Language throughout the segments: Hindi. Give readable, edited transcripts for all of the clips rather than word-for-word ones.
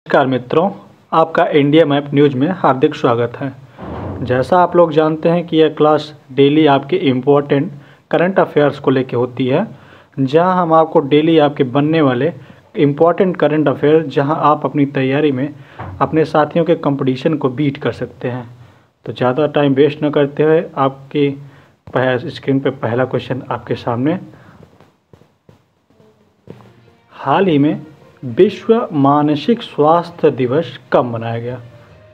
नमस्कार मित्रों, आपका इंडिया मैप न्यूज़ में हार्दिक स्वागत है। जैसा आप लोग जानते हैं कि यह क्लास डेली आपके इम्पोर्टेंट करंट अफेयर्स को लेके होती है, जहां हम आपको डेली आपके बनने वाले इम्पोर्टेंट करंट अफेयर, जहां आप अपनी तैयारी में अपने साथियों के कंपटीशन को बीट कर सकते हैं। तो ज़्यादा टाइम वेस्ट न करते हुए आपकी स्क्रीन पर पहला क्वेश्चन आपके सामने। हाल ही में विश्व मानसिक स्वास्थ्य दिवस कब मनाया गया?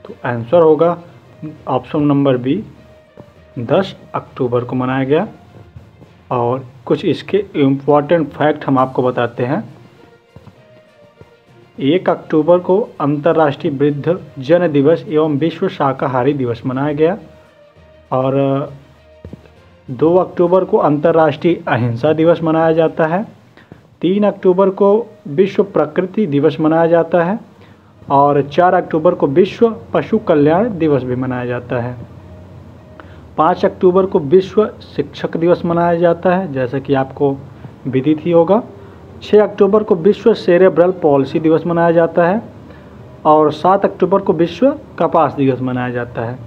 तो आंसर होगा ऑप्शन नंबर बी, 10 अक्टूबर को मनाया गया। और कुछ इसके इम्पॉर्टेंट फैक्ट हम आपको बताते हैं। 1 अक्टूबर को अंतर्राष्ट्रीय वृद्ध जन दिवस एवं विश्व शाकाहारी दिवस मनाया गया। और 2 अक्टूबर को अंतर्राष्ट्रीय अहिंसा दिवस मनाया जाता है। 3 अक्टूबर को विश्व प्रकृति दिवस मनाया जाता है। और 4 अक्टूबर को विश्व पशु कल्याण दिवस भी मनाया जाता है। 5 अक्टूबर को विश्व शिक्षक दिवस मनाया जाता है, जैसा कि आपको विदित ही होगा। 6 अक्टूबर को विश्व सेरेब्रल पॉलिसी दिवस मनाया जाता है। और 7 अक्टूबर को विश्व कपास दिवस मनाया जाता है।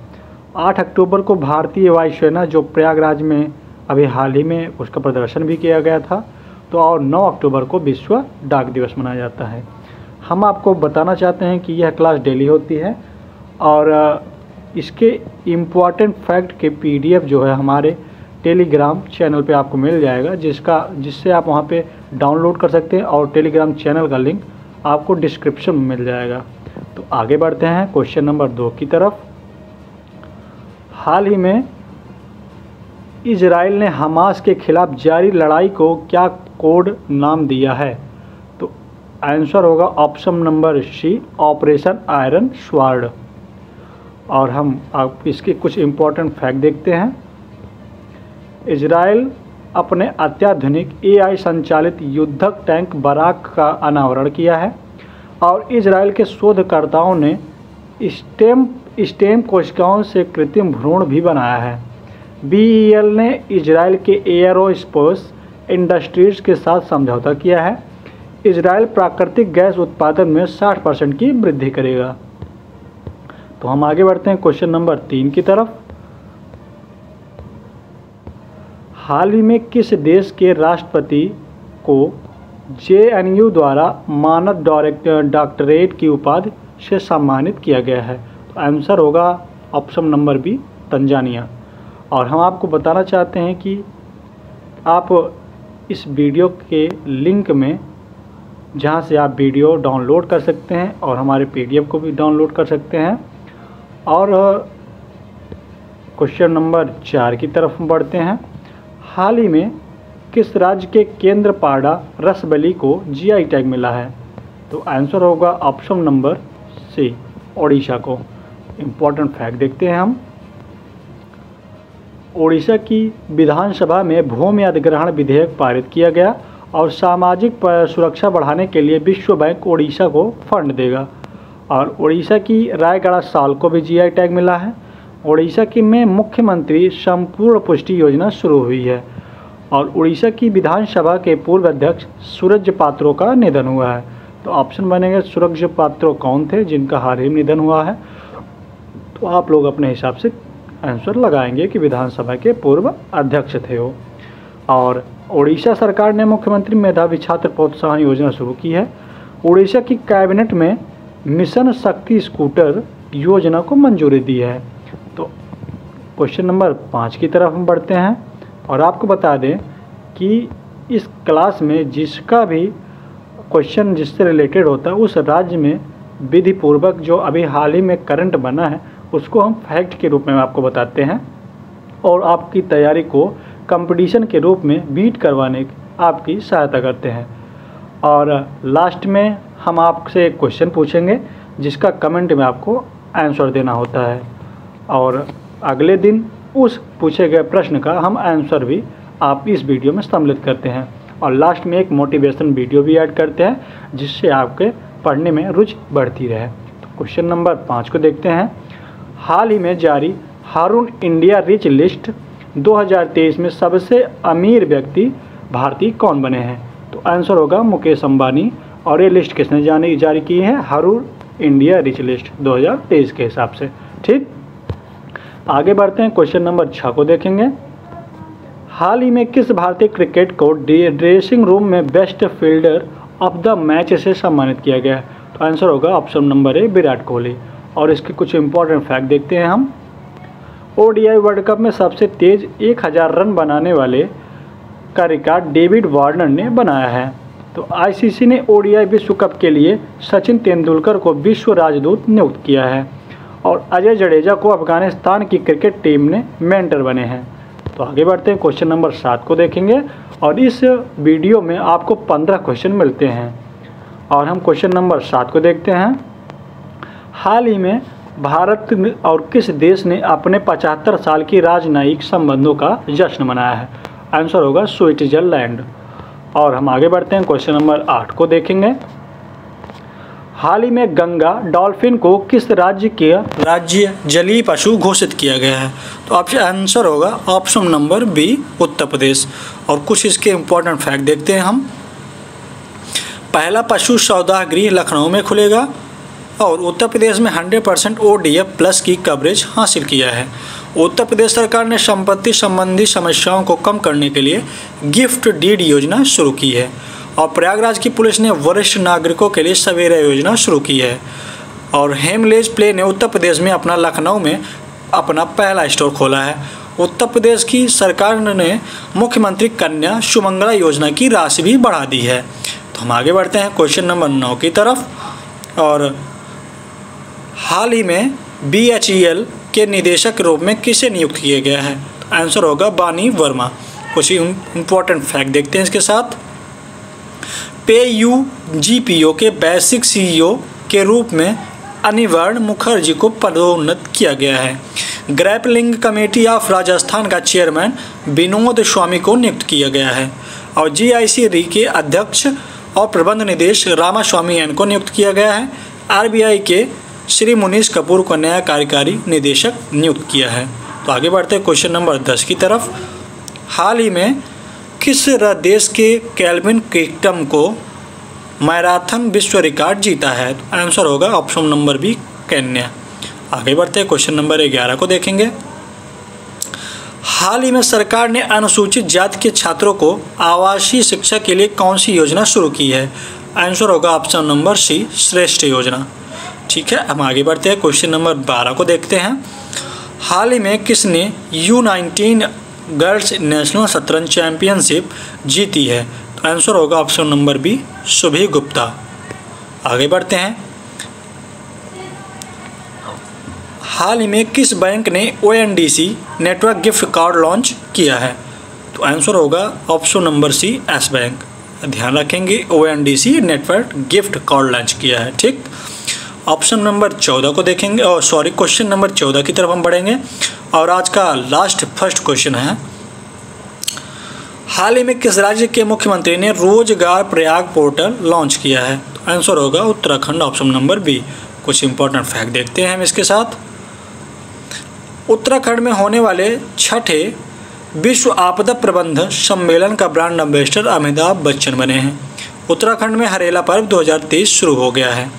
8 अक्टूबर को भारतीय वायुसेना, जो प्रयागराज में अभी हाल ही में उसका प्रदर्शन भी किया गया था, तो और 9 अक्टूबर को विश्व डाक दिवस मनाया जाता है। हम आपको बताना चाहते हैं कि यह क्लास डेली होती है और इसके इम्पॉर्टेंट फैक्ट के PDF जो है हमारे टेलीग्राम चैनल पे आपको मिल जाएगा, जिससे आप वहां पे डाउनलोड कर सकते हैं। और टेलीग्राम चैनल का लिंक आपको डिस्क्रिप्शन में मिल जाएगा। तो आगे बढ़ते हैं क्वेश्चन नंबर 2 की तरफ। हाल ही में इजराइल ने हमास के खिलाफ जारी लड़ाई को क्या कोड नाम दिया है? तो आंसर होगा option number C, operation iron sword. और हम आप इसके कुछ इम्पोर्टेंट फैक्ट देखते हैं। इजराइल अपने अत्याधुनिक AI संचालित युद्धक टैंक बराक का अनावरण किया है। और इजराइल के शोधकर्ताओं ने स्टेम कोशिकाओं से कृत्रिम भ्रूण भी बनाया है। BEL ने इजराइल के एयरोस्पेस इंडस्ट्रीज के साथ समझौता किया है। इजराइल प्राकृतिक गैस उत्पादन में 60% की वृद्धि करेगा। तो हम आगे बढ़ते हैं क्वेश्चन नंबर 3 की तरफ। हाल ही में किस देश के राष्ट्रपति को JNU द्वारा मानद डॉक्टरेट की उपाधि से सम्मानित किया गया है? तो आंसर होगा ऑप्शन नंबर बी, तंजानिया। और हम आपको बताना चाहते हैं कि आप इस वीडियो के लिंक में, जहां से आप वीडियो डाउनलोड कर सकते हैं और हमारे PDF को भी डाउनलोड कर सकते हैं। और क्वेश्चन नंबर 4 की तरफ बढ़ते हैं। हाल ही में किस राज्य के केंद्रपाड़ा रसबली को GI टैग मिला है? तो आंसर होगा ऑप्शन नंबर सी, ओडिशा को। इम्पोर्टेंट फैक्ट देखते हैं हम। ओडिशा की विधानसभा में भूमि अधिग्रहण विधेयक पारित किया गया और सामाजिक सुरक्षा बढ़ाने के लिए विश्व बैंक ओडिशा को फंड देगा। और ओडिशा की रायगढ़ साल को भी GI टैग मिला है। ओडिशा की में मुख्यमंत्री संपूर्ण पुष्टि योजना शुरू हुई है। और ओडिशा की विधानसभा के पूर्व अध्यक्ष सूरज पात्रो का निधन हुआ है। तो ऑप्शन बनेगा सूरज पात्रो कौन थे जिनका हाल ही में निधन हुआ है? तो आप लोग अपने हिसाब से आंसर लगाएंगे कि विधानसभा के पूर्व अध्यक्ष थे वो। और ओडिशा सरकार ने मुख्यमंत्री मेधावी छात्र प्रोत्साहन योजना शुरू की है। ओडिशा की कैबिनेट में मिशन शक्ति स्कूटर योजना को मंजूरी दी है। तो क्वेश्चन नंबर 5 की तरफ हम बढ़ते हैं। और आपको बता दें कि इस क्लास में जिसका भी क्वेश्चन जिससे रिलेटेड होता है, उस राज्य में विधि पूर्वक जो अभी हाल ही में करंट बना है, उसको हम फैक्ट के रूप में आपको बताते हैं और आपकी तैयारी को कंपटीशन के रूप में बीट करवाने आपकी सहायता करते हैं। और लास्ट में हम आपसे एक क्वेश्चन पूछेंगे जिसका कमेंट में आपको आंसर देना होता है। और अगले दिन उस पूछे गए प्रश्न का हम आंसर भी आप इस वीडियो में सम्मिलित करते हैं। और लास्ट में एक मोटिवेशन वीडियो भी ऐड करते हैं, जिससे आपके पढ़ने में रुचि बढ़ती रहे। तो क्वेश्चन नंबर 5 को देखते हैं। हाल ही में जारी हारून इंडिया रिच लिस्ट 2023 में सबसे अमीर व्यक्ति भारतीय कौन बने हैं? तो आंसर होगा मुकेश अंबानी। और ये लिस्ट किसने जारी की है? हारून इंडिया रिच लिस्ट 2023 के हिसाब से। ठीक, आगे बढ़ते हैं, क्वेश्चन नंबर 6 को देखेंगे। हाल ही में किस भारतीय क्रिकेट को ड्रेसिंग रूम में best fielder of the match से सम्मानित किया गया? तो आंसर होगा ऑप्शन नंबर ए, विराट कोहली। और इसके कुछ इंपॉर्टेंट फैक्ट देखते हैं हम। ओडीआई वर्ल्ड कप में सबसे तेज 1000 रन बनाने वाले का रिकॉर्ड डेविड वार्नर ने बनाया है। तो आईसीसी ने ओडीआई विश्व कप के लिए सचिन तेंदुलकर को विश्व राजदूत नियुक्त किया है और अजय जडेजा को अफगानिस्तान की क्रिकेट टीम ने मेंटर बने हैं। तो आगे बढ़ते हैं, क्वेश्चन नंबर 7 को देखेंगे और इस वीडियो में आपको 15 क्वेश्चन मिलते हैं और हम क्वेश्चन नंबर 7 को देखते हैं। हाल ही में भारत और किस देश ने अपने 75 साल की राजनयिक संबंधों का जश्न मनाया है? आंसर होगा स्विट्जरलैंड। और हम आगे बढ़ते हैं, क्वेश्चन नंबर 8 को देखेंगे। हाल ही में गंगा डॉल्फिन को किस राज्य जलीय पशु घोषित किया गया है? तो आपका आंसर होगा option number B, Uttar Pradesh. और कुछ इसके इम्पोर्टेंट फैक्ट देखते हैं हम। पहला पशु सौदा गृह लखनऊ में खुलेगा और उत्तर प्रदेश में 100% ODF प्लस की कवरेज हासिल किया है। उत्तर प्रदेश सरकार ने संपत्ति संबंधी समस्याओं को कम करने के लिए गिफ्ट डीड योजना शुरू की है और प्रयागराज की पुलिस ने वरिष्ठ नागरिकों के लिए सवेरा योजना शुरू की है। और हेमलेज प्ले ने उत्तर प्रदेश में लखनऊ में अपना पहला स्टोर खोला है। उत्तर प्रदेश की सरकार ने मुख्यमंत्री कन्या सुमंगला योजना की राशि भी बढ़ा दी है। तो हम आगे बढ़ते हैं क्वेश्चन नंबर 9 की तरफ। और हाल ही में BHEL के निदेशक के रूप में किसे नियुक्त किया गया है? तो आंसर होगा बानी वर्मा। कुछ इम्पोर्टेंट फैक्ट देखते हैं इसके साथ। PUGPO के बेसिक CEO के रूप में अनिवर्ण मुखर्जी को पदोन्नत किया गया है। ग्रैपलिंग कमेटी ऑफ राजस्थान का चेयरमैन विनोद स्वामी को नियुक्त किया गया है और GIC के अध्यक्ष और प्रबंध निदेशक रामास्वामी एन को नियुक्त किया गया है। RBI के श्री मुनीश कपूर को नया कार्यकारी निदेशक नियुक्त किया है। तो आगे बढ़ते हैं क्वेश्चन नंबर 10 की तरफ। हाल ही में किस देश के केल्विन किप्टम को मैराथन विश्व रिकॉर्ड जीता है? तो आंसर होगा ऑप्शन नंबर बी, केन्या। आगे बढ़ते हैं क्वेश्चन नंबर 11 को देखेंगे। हाल ही में सरकार ने अनुसूचित जाति के छात्रों को आवासीय शिक्षा के लिए कौन सी योजना शुरू की है? आंसर होगा ऑप्शन नंबर सी, श्रेष्ठ योजना। ठीक है, हम आगे बढ़ते हैं क्वेश्चन नंबर 12 को देखते हैं। हाल ही में किसने U19 गर्ल्स नेशनल शतरंज चैंपियनशिप जीती है? तो आंसर होगा option number B, Shubhi Gupta. आगे बढ़ते हैं। हाल ही में किस बैंक ने ONDC network gift card launch किया है? तो आंसर होगा option number C, Yes Bank. ध्यान रखेंगे, ONDC network gift card launch किया है। ठीक, ऑप्शन नंबर 14 को देखेंगे और क्वेश्चन नंबर 14 की तरफ हम बढ़ेंगे और आज का फर्स्ट क्वेश्चन है। हाल ही में किस राज्य के मुख्यमंत्री ने रोजगार प्रयाग पोर्टल लॉन्च किया है? तो आंसर होगा उत्तराखंड, ऑप्शन नंबर बी। कुछ इंपॉर्टेंट फैक्ट देखते हैं हम इसके साथ। उत्तराखंड में होने वाले 6ठे विश्व आपदा प्रबंधन सम्मेलन का ब्रांड एम्बेसडर अमिताभ बच्चन बने हैं। उत्तराखंड में हरेला पर्व 2023 शुरू हो गया है।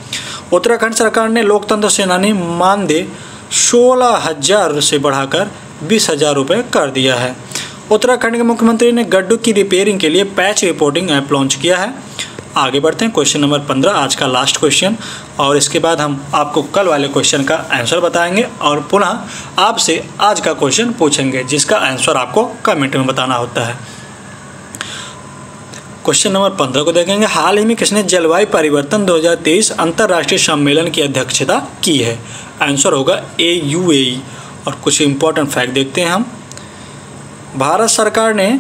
उत्तराखंड सरकार ने लोकतंत्र सेनानी मानदेय 16,000 से बढ़ाकर 20,000 रुपये कर दिया है। उत्तराखंड के मुख्यमंत्री ने गड्ढों की रिपेयरिंग के लिए पैच रिपोर्टिंग ऐप लॉन्च किया है। आगे बढ़ते हैं क्वेश्चन नंबर 15, आज का लास्ट क्वेश्चन, और इसके बाद हम आपको कल वाले क्वेश्चन का आंसर बताएंगे और पुनः आपसे आज का क्वेश्चन पूछेंगे जिसका आंसर आपको कमेंट में बताना होता है। क्वेश्चन नंबर 15 को देखेंगे। हाल ही में किसने जलवायु परिवर्तन 2023 अंतर्राष्ट्रीय सम्मेलन की अध्यक्षता की है? आंसर होगा UAE। और कुछ इंपॉर्टेंट फैक्ट देखते हैं हम। भारत सरकार ने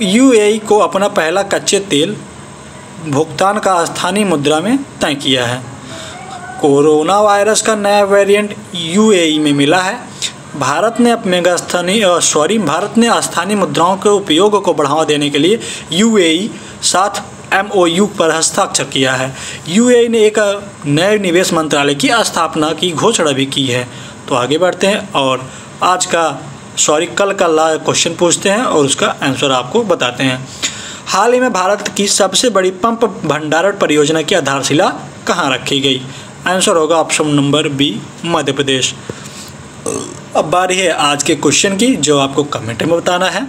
UAE को अपना पहला कच्चे तेल भुगतान का स्थानीय मुद्रा में तय किया है। कोरोना वायरस का नया वेरिएंट UAE में मिला है। भारत ने स्थानीय मुद्राओं के उपयोग को बढ़ावा देने के लिए UAE साथ MOU पर हस्ताक्षर किया है। UAE ने एक नए निवेश मंत्रालय की स्थापना की घोषणा भी की है। तो आगे बढ़ते हैं और आज का कल का क्वेश्चन पूछते हैं और उसका आंसर आपको बताते हैं। हाल ही में भारत की सबसे बड़ी पंप भंडारण परियोजना की आधारशिला कहाँ रखी गई? आंसर होगा option number B, Madhya Pradesh. अब बारी है आज के क्वेश्चन की, जो आपको कमेंट में बताना है।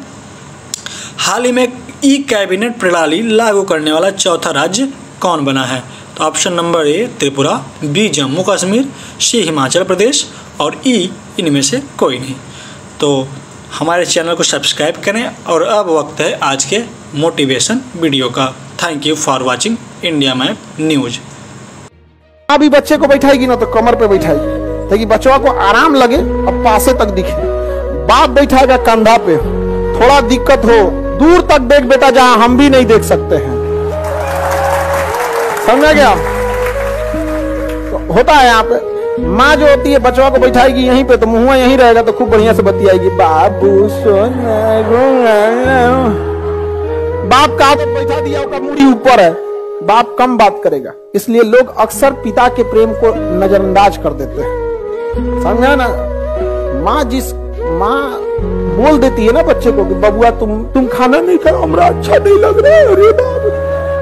हाल ही में ई कैबिनेट प्रणाली लागू करने वाला चौथा राज्य कौन बना है? तो option number A Tripura, B Jammu Kashmir, C Himachal Pradesh और ई इनमें से कोई नहीं। तो हमारे चैनल को सब्सक्राइब करें और अब वक्त है आज के मोटिवेशन वीडियो का। Thank you for watching India map news. अभी बच्चे को बैठाएगी ना तो कमर पे बैठाएगी ताकि बच्चों को आराम लगे और पासे तक दिखे। बाप बैठाएगा कंधा पे, थोड़ा दिक्कत हो दूर तक देख बेटा, जहां हम भी नहीं देख सकते हैं। समझा गया? तो होता है यहाँ पे माँ जो होती है बच्चों को बैठाएगी यहीं पे, तो मुंह यहीं रहेगा तो खूब बढ़िया से बतियाएगी, बाबू सोना। बाप का तो बैठा दिया, उसका मुड़ी ऊपर है, बाप कम बात करेगा। इसलिए लोग अक्सर पिता के प्रेम को नजरअंदाज कर देते हैं। समझा ना? माँ बोल देती है ना बच्चे को कि बबुआ तुम खाना नहीं खाओ, हमरा अच्छा नहीं लग रहा है। अरे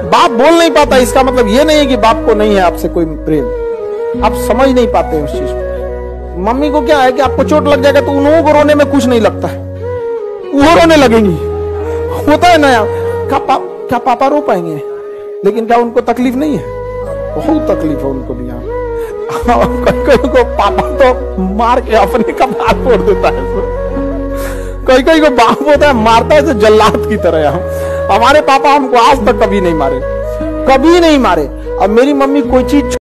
बाप बोल नहीं पाता, इसका मतलब ये नहीं है कि बाप को नहीं है आपसे कोई प्रेम। आप समझ नहीं पाते हैं उस चीज को। मम्मी को क्या है कि आपको चोट लग जाएगा तो उन्होंने को रोने में कुछ नहीं लगता है, वो रोने लगेंगी। होता है ना यार, क्या पापा रो पाएंगे? लेकिन क्या उनको तकलीफ नहीं है? बहुत तकलीफ है उनको भी। कई को पापा तो मार के अपने कपाल फोड़ देता है, कई को बाप होता है मारता है तो जल्लाद की तरह। हमारे पापा हमको आज तक कभी नहीं मारे, कभी नहीं मारे। अब मेरी मम्मी कोई चीज